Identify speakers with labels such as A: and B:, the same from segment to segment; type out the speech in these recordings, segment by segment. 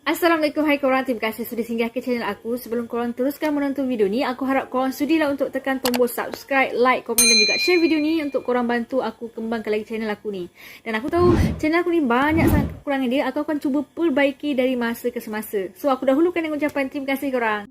A: Assalamualaikum, hai korang. Terima kasih sudah singgah ke channel aku. Sebelum korang teruskan menonton video ni, aku harap korang sudilah untuk tekan tombol subscribe, like, komen dan juga share video ni untuk korang bantu aku kembangkan lagi channel aku ni. Dan aku tahu channel aku ni banyak sangat kekurangan dia. Aku akan cuba perbaiki dari masa ke semasa. So aku dahulukan dengan ucapan terima kasih korang.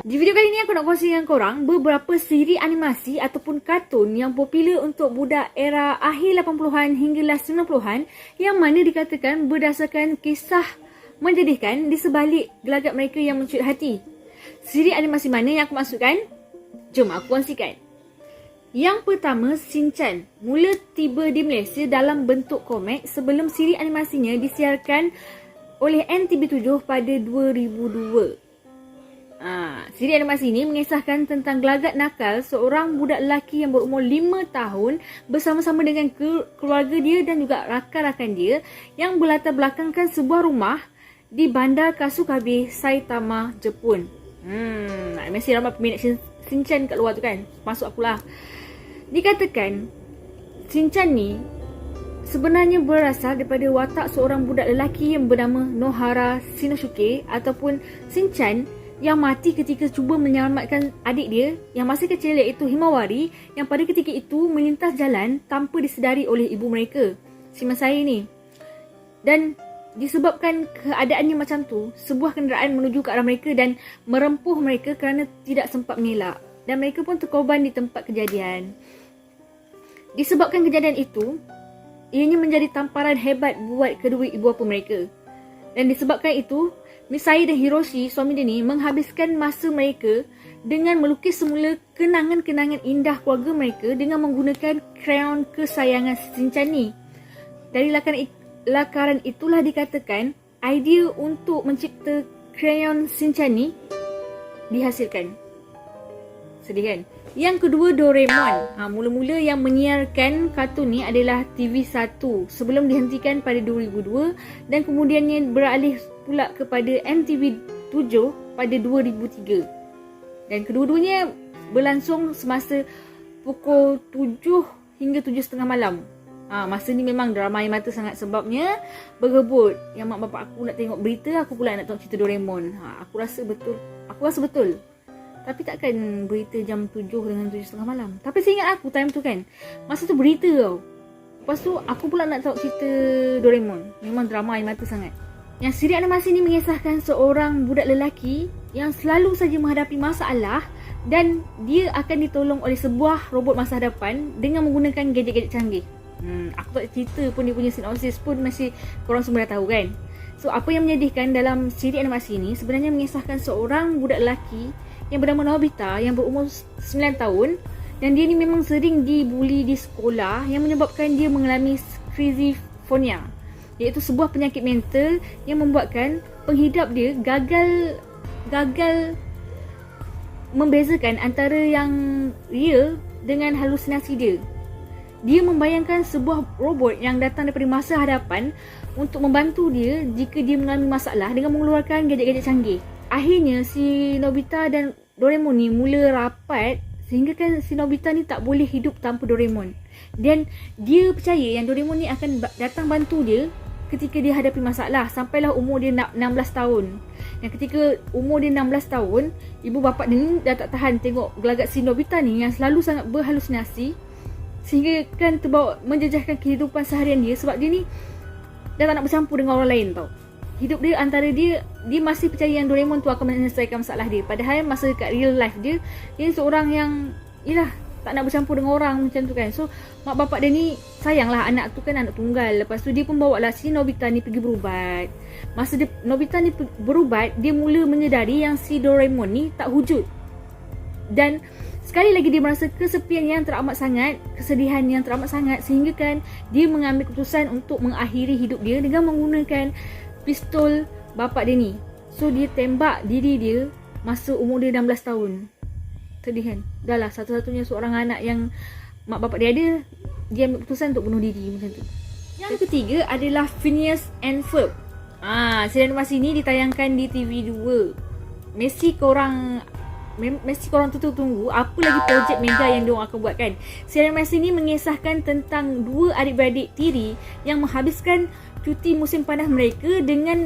A: Di video kali ni aku nak kongsi dengan korang beberapa siri animasi ataupun kartun yang popular untuk budak era akhir 80-an hingga last 90-an yang mana dikatakan berdasarkan kisah menjadikan di sebalik gelagat mereka yang mencuit hati. Siri animasi mana yang aku maksudkan? Jom aku kongsikan. Yang pertama, Shinchan. Mula tiba di Malaysia dalam bentuk komik sebelum siri animasinya disiarkan oleh NTV7 pada 2002. Siri animasi ini mengisahkan tentang gelagat nakal seorang budak lelaki yang berumur 5 tahun bersama-sama dengan keluarga dia dan juga rakan-rakan dia yang berlatar belakangkan sebuah rumah di bandar Kasukabe, Saitama, Jepun. Mesti ramai peminat Shinchan kat luar tu kan. Masuk akulah. Dikatakan Shinchan ni sebenarnya berasal daripada watak seorang budak lelaki yang bernama Nohara Shinosuke ataupun Shinchan yang mati ketika cuba menyelamatkan adik dia yang masih kecil iaitu Himawari yang pada ketika itu melintas jalan tanpa disedari oleh ibu mereka, si Masai ni. Dan disebabkan keadaannya macam tu, sebuah kenderaan menuju ke arah mereka dan merempuh mereka kerana tidak sempat mengelak. Dan mereka pun terkorban di tempat kejadian. Disebabkan kejadian itu, ianya menjadi tamparan hebat buat kedua ibu bapa mereka. Dan disebabkan itu, Misai dan Hiroshi, suami dia ni, menghabiskan masa mereka dengan melukis semula kenangan-kenangan indah keluarga mereka dengan menggunakan krayon kesayangan Shinchan ni. Dari lakaran itulah dikatakan idea untuk mencipta krayon Shinchan ni dihasilkan. Sedih kan? Yang kedua, Doraemon. Mula-mula yang menyiarkan kartun ni adalah TV1 sebelum dihentikan pada 2002 dan kemudiannya beralih pula kepada NTV7 pada 2003. Dan kedua-duanya berlangsung semasa pukul 7 hingga 7.30 malam. Masa ni memang drama air mata sangat sebabnya bergebut. Yang mak bapak aku nak tengok berita, aku pula nak tengok cerita Doraemon. Aku rasa betul. Tapi takkan berita jam 7 dengan 7.30 malam. Tapi saya ingat aku time tu kan, masa tu berita tau. Lepas tu aku pula nak tengok cerita Doraemon. Memang drama air mata sangat. Yang siri animasi ni mengisahkan seorang budak lelaki yang selalu saja menghadapi masalah dan dia akan ditolong oleh sebuah robot masa hadapan dengan menggunakan gadget-gadget canggih. Aku tak cerita pun dia punya sinopsis pun masih korang semua dah tahu kan. So apa yang menyedihkan dalam siri animasi ni sebenarnya mengisahkan seorang budak lelaki yang bernama Nobita yang berumur 9 tahun dan dia ni memang sering dibuli di sekolah yang menyebabkan dia mengalami schizophrenia, iaitu sebuah penyakit mental yang membuatkan penghidap dia gagal membezakan antara yang real dengan halusinasi dia. Dia membayangkan sebuah robot yang datang daripada masa hadapan untuk membantu dia jika dia mengalami masalah dengan mengeluarkan gadget-gadget canggih. Akhirnya si Nobita dan Doraemon ni mula rapat sehingga kan si Nobita ni tak boleh hidup tanpa Doraemon. Dan dia percaya yang Doraemon ni akan datang bantu dia ketika dia hadapi masalah sampailah umur dia 16 tahun. Dan ketika umur dia 16 tahun, ibu bapa dia ni dah tak tahan tengok gelagat si Nobita ni yang selalu sangat berhalusinasi sehingga kan terbawa menjejaskan kehidupan seharian dia sebab dia ni dah tak nak bercampur dengan orang lain tau. Hidup dia antara dia masih percaya yang Doraemon tu akan menyelesaikan masalah dia. Padahal masa dekat real life dia seorang yang tak nak bercampur dengan orang macam tu kan. So mak bapak dia ni sayanglah anak tu kan anak tunggal. Lepas tu dia pun bawa lah si Nobita ni pergi berubat. Masa Nobita ni berubat, dia mula menyedari yang si Doraemon ni tak wujud. Dan sekali lagi dia merasa kesepian yang teramat sangat, kesedihan yang teramat sangat sehingga kan dia mengambil keputusan untuk mengakhiri hidup dia dengan menggunakan pistol bapak dia ni. So dia tembak diri dia masa umur dia 16 tahun. Sedih kan? Dah lah satu-satunya seorang anak yang mak bapak dia ada, dia ambil keputusan untuk bunuh diri macam tu. Yang ketiga adalah Phineas and Ferb. Siri animasi ni ditayangkan di TV2. Mesti korang tunggu apa lagi projek mega yang diorang akan buat kan. Siri animasi ni mengisahkan tentang dua adik-beradik tiri yang menghabiskan cuti musim panas mereka dengan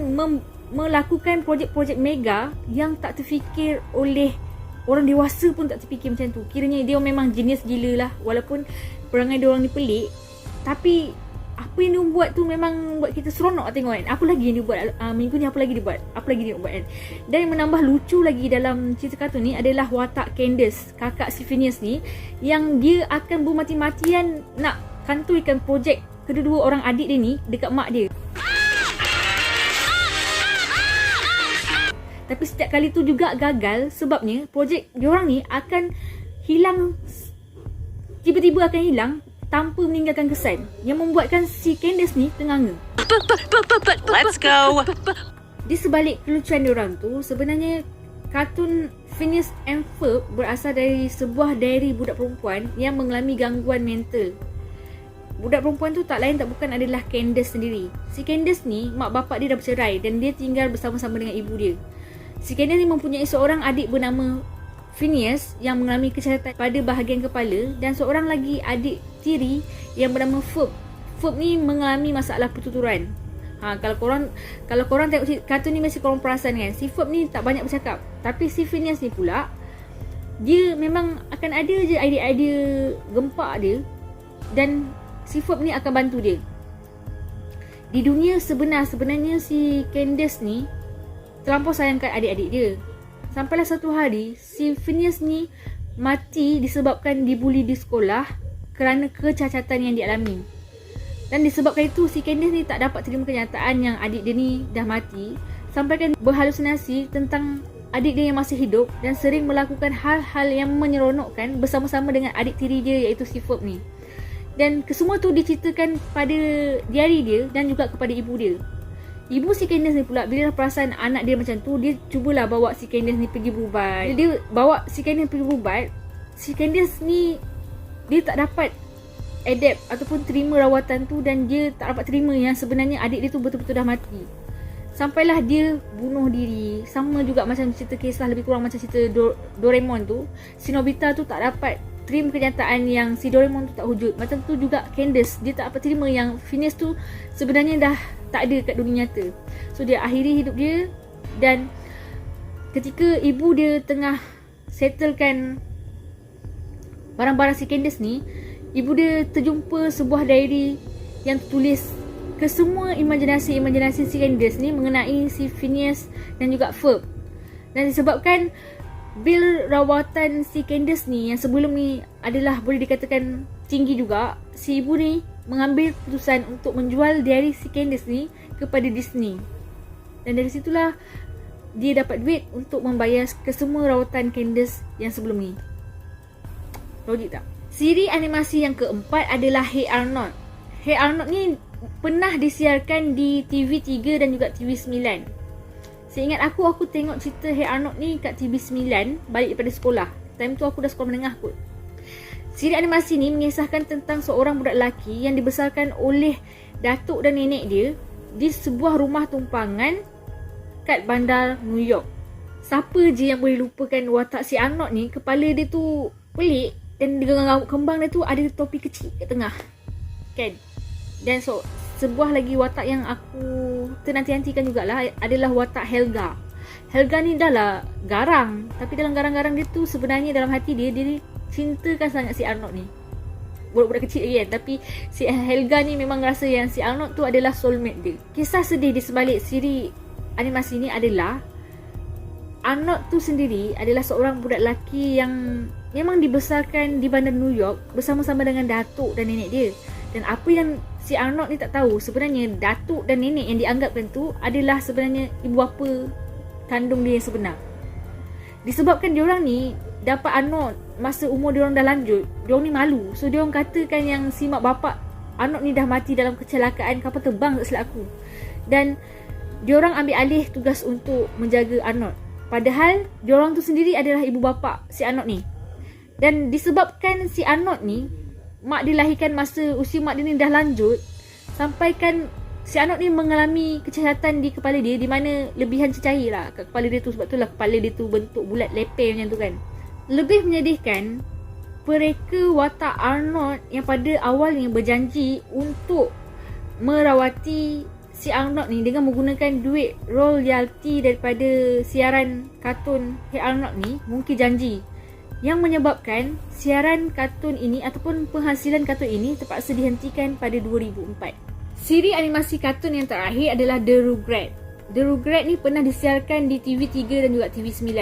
A: melakukan projek-projek mega yang tak terfikir oleh orang dewasa pun tak terfikir macam tu. Kiranya dia memang genius gila lah. Walaupun perangai dia orang ni pelik, tapi apa yang dia buat tu memang buat kita seronok tengok kan. Apa lagi yang dia buat minggu ni, apa lagi dia buat kan. Dan yang menambah lucu lagi dalam cerita kartun ni adalah watak Candace, kakak si Phineas ni, yang dia akan bermati-matian nak kantuikan projek kedua-dua orang adik dia ni dekat mak dia. Tapi setiap kali tu juga gagal sebabnya projek diorang ni akan hilang, tiba-tiba akan hilang tanpa meninggalkan kesan, yang membuatkan si Candace ni tenganga.
B: Let's go.
A: Di sebalik kelucuan diorang tu, sebenarnya kartun Phineas and Ferb berasal dari sebuah diary budak perempuan yang mengalami gangguan mental. Budak perempuan tu tak lain tak bukan adalah Candace sendiri. Si Candace ni, mak bapak dia dah bercerai dan dia tinggal bersama-sama dengan ibu dia. Si Candace ni mempunyai seorang adik bernama Phineas yang mengalami kecacatan pada bahagian kepala dan seorang lagi adik tiri yang bernama Ferb. Ferb ni mengalami masalah pertuturan. Kalau korang tengok kartun ni mesti korang perasan kan, si Ferb ni tak banyak bercakap. Tapi si Phineas ni pula, dia memang akan ada je idea-idea gempak dia, dan si Ferb ni akan bantu dia. Di dunia sebenarnya si Candace ni terlampau sayangkan adik-adik dia. Sampailah satu hari, si Phineas ni mati disebabkan dibuli di sekolah kerana kecacatan yang dialami. Dan disebabkan itu, si Candace ni tak dapat terima kenyataan yang adik dia ni dah mati, sampaikan berhalusinasi tentang adik dia yang masih hidup dan sering melakukan hal-hal yang menyeronokkan bersama-sama dengan adik tiri dia iaitu si Ferb ni. Dan kesemua tu diceritakan pada diari dia dan juga kepada ibu dia. Ibu si Candace ni pula, bila dah perasan anak dia macam tu, dia cubalah bawa si Candace ni pergi berubat. Bila dia bawa si Candace pergi berubat, si Candace ni dia tak dapat adapt ataupun terima rawatan tu, dan dia tak dapat terima yang sebenarnya adik dia tu betul-betul dah mati. Sampailah dia bunuh diri. Sama juga macam cerita kisah, lebih kurang macam cerita Doraemon tu. Si Nobita tu tak dapat terima kenyataan yang si Doraemon tu tak wujud. Macam tu juga Candace, dia tak dapat terima yang Phineas tu sebenarnya dah tak ada kat dunia nyata. So dia akhiri hidup dia, dan ketika ibu dia tengah settlekan barang-barang si Candace ni, ibu dia terjumpa sebuah diary yang tulis ke semua imajinasi si Candace ni mengenai si Phineas dan juga Ferb. Dan disebabkan bil rawatan si Candace ni yang sebelum ni adalah boleh dikatakan tinggi juga, si ibu ni mengambil keputusan untuk menjual diary si Candace ni kepada Disney. Dan dari situlah dia dapat duit untuk membayar kesemua rawatan Candace yang sebelum ni. Logik tak? Siri animasi yang keempat adalah Hey Arnold. Hey Arnold ni pernah disiarkan di TV3 dan juga TV9. Seingat aku tengok cerita Hey Arnold ni kat TV9 balik daripada sekolah. Time tu aku dah sekolah menengah kot. Siri animasi ni mengisahkan tentang seorang budak lelaki yang dibesarkan oleh datuk dan nenek dia di sebuah rumah tumpangan kat bandar New York. Siapa je yang boleh lupakan watak si Arnold ni? Kepala dia tu pelik dan dengan rambut kembang dia tu ada topi kecil kat tengah, kan? Dan sebuah lagi watak yang aku ternanti-nantikan jugalah adalah watak Helga. Helga ni dah lah garang, tapi dalam garang-garang dia tu sebenarnya dalam hati dia cintakan sangat si Arnold ni. Budak-budak kecil lagi kan, tapi si Helga ni memang rasa yang si Arnold tu adalah soulmate dia. Kisah sedih di sebalik siri animasi ni adalah Arnold tu sendiri adalah seorang budak lelaki yang memang dibesarkan di bandar New York bersama-sama dengan datuk dan nenek dia. Dan apa yang si Arnold ni tak tahu, sebenarnya datuk dan nenek yang dianggapkan tu adalah sebenarnya ibu bapa kandung dia yang sebenar. Disebabkan diorang ni dapat Arnold masa umur diorang dah lanjut, diorang ni malu. So diorang katakan yang si mak bapak Arnold ni dah mati dalam kecelakaan kapal terbang tak silap aku. Dan diorang ambil alih tugas untuk menjaga Arnold. Padahal diorang tu sendiri adalah ibu bapa si Arnold ni. Dan disebabkan si Arnold ni, mak dia lahirkan masa usia mak dia ni dah lanjut, sampaikan si Arnold ni mengalami kecacatan di kepala dia, di mana lebihan cecair lah kat kepala dia tu. Sebab tu lah kepala dia tu bentuk bulat lepeh macam tu kan. Lebih menyedihkan, mereka watak Arnold yang pada awalnya berjanji untuk merawati si Arnold ni dengan menggunakan duit royalty daripada siaran kartun Hey Arnold ni mungkin janji, yang menyebabkan siaran kartun ini ataupun penghasilan kartun ini terpaksa dihentikan pada 2004. Siri animasi kartun yang terakhir adalah The Rugrats. The Rugrats ni pernah disiarkan di TV3 dan juga TV9.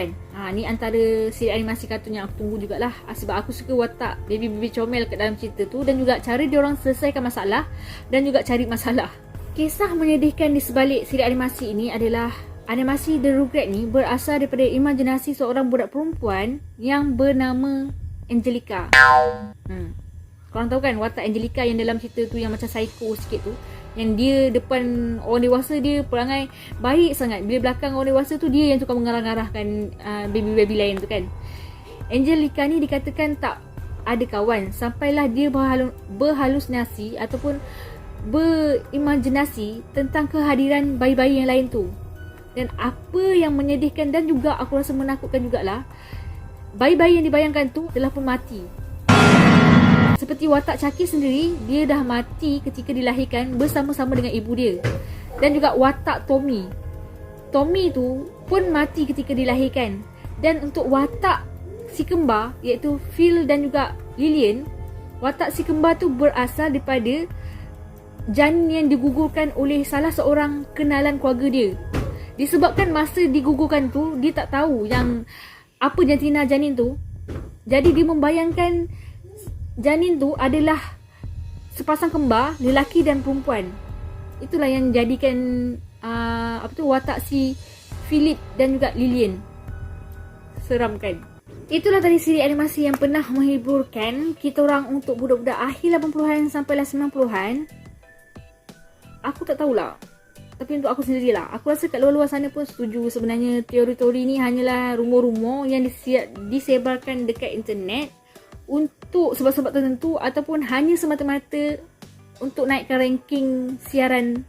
A: Ni antara siri animasi kartun yang aku tunggu jugalah. Sebab aku suka watak baby-baby comel kat dalam cerita tu, dan juga cara diorang selesaikan masalah dan juga cari masalah. Kisah menyedihkan di sebalik siri animasi ini adalah animasi The Rugrats ni berasal daripada imajinasi seorang budak perempuan yang bernama Angelica. Korang tahu kan watak Angelica yang dalam cerita tu yang macam psycho sikit tu, yang dia depan orang dewasa dia perangai baik sangat, bila belakang orang dewasa tu dia yang tukar mengarah-ngarahkan baby-baby lain tu kan. Angelica ni dikatakan tak ada kawan sampailah dia berhalusinasi ataupun berimajinasi tentang kehadiran bayi-bayi yang lain tu. Dan apa yang menyedihkan dan juga aku rasa menakutkan jugalah, bayi-bayi yang dibayangkan tu telah pun mati. Seperti watak Chucky sendiri, dia dah mati ketika dilahirkan bersama-sama dengan ibu dia. Dan juga watak Tommy tu pun mati ketika dilahirkan. Dan untuk watak si kembar, iaitu Phil dan juga Lillian, watak si kembar tu berasal daripada janin yang digugurkan oleh salah seorang kenalan keluarga dia. Disebabkan masa digugurkan tu, dia tak tahu yang apa jantina janin tu. Jadi dia membayangkan janin tu adalah sepasang kembar, lelaki dan perempuan. Itulah yang jadikan watak si Philip dan juga Lillian. Seram kan? Itulah tadi siri animasi yang pernah menghiburkan kita orang untuk budak-budak akhir 80-an sampailah 90-an. Aku tak tahulah, tapi untuk aku sendirilah, aku rasa kat luar-luar sana pun setuju sebenarnya teori-teori ni hanyalah rumor-rumor yang disebarkan dekat internet untuk sebab-sebab tertentu ataupun hanya semata-mata untuk naikkan ranking siaran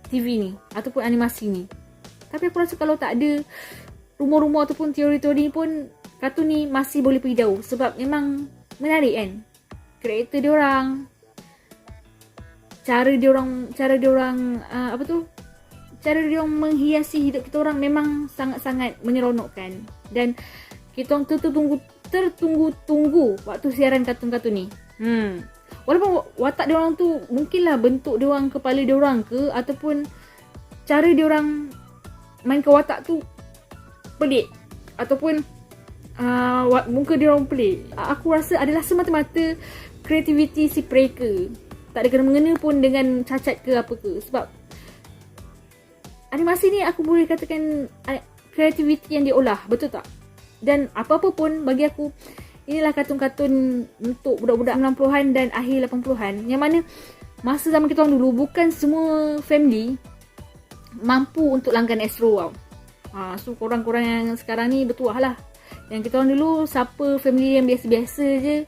A: TV ni ataupun animasi ni. Tapi aku rasa kalau tak ada rumor-rumor ataupun teori-teori ni pun, kartun ni masih boleh pergi jauh sebab memang menarik kan. Karakter diorang, cara diorang menghiasi hidup kita orang memang sangat-sangat menyeronokkan. Dan kita orang tertunggu-tunggu waktu siaran kartun-kartun ni. Walaupun watak diorang tu mungkinlah bentuk diorang, kepala diorang ke ataupun cara diorang mainkan watak tu pelik ataupun muka diorang pelik, aku rasa adalah semata-mata kreativiti si mereka. Tak ada kena-mengena pun dengan cacat ke apa ke. Sebab animasi ni aku boleh katakan kreativiti yang diolah, betul tak? Dan apa-apa pun bagi aku, inilah kartun-kartun untuk budak-budak 90-an dan akhir 80-an, yang mana masa zaman kita orang dulu bukan semua family mampu untuk langgan Astro tau. So korang-korang yang sekarang ni bertuah lah. Yang kita orang dulu, siapa family yang biasa-biasa je,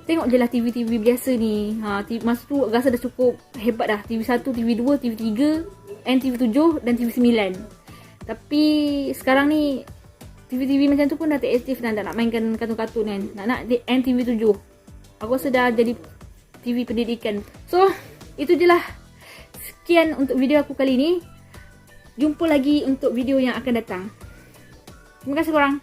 A: tengok je lah TV-TV biasa ni. Masa tu rasa dah cukup hebat dah. TV1, TV2, TV3, NTV7 dan TV9. Tapi sekarang ni TV-TV macam tu pun dah tak aktif dan tak nak mainkan kartun-kartun kan. Nak NTV7. Aku rasa dah jadi TV pendidikan. So, itu je lah. Sekian untuk video aku kali ni. Jumpa lagi untuk video yang akan datang. Terima kasih korang.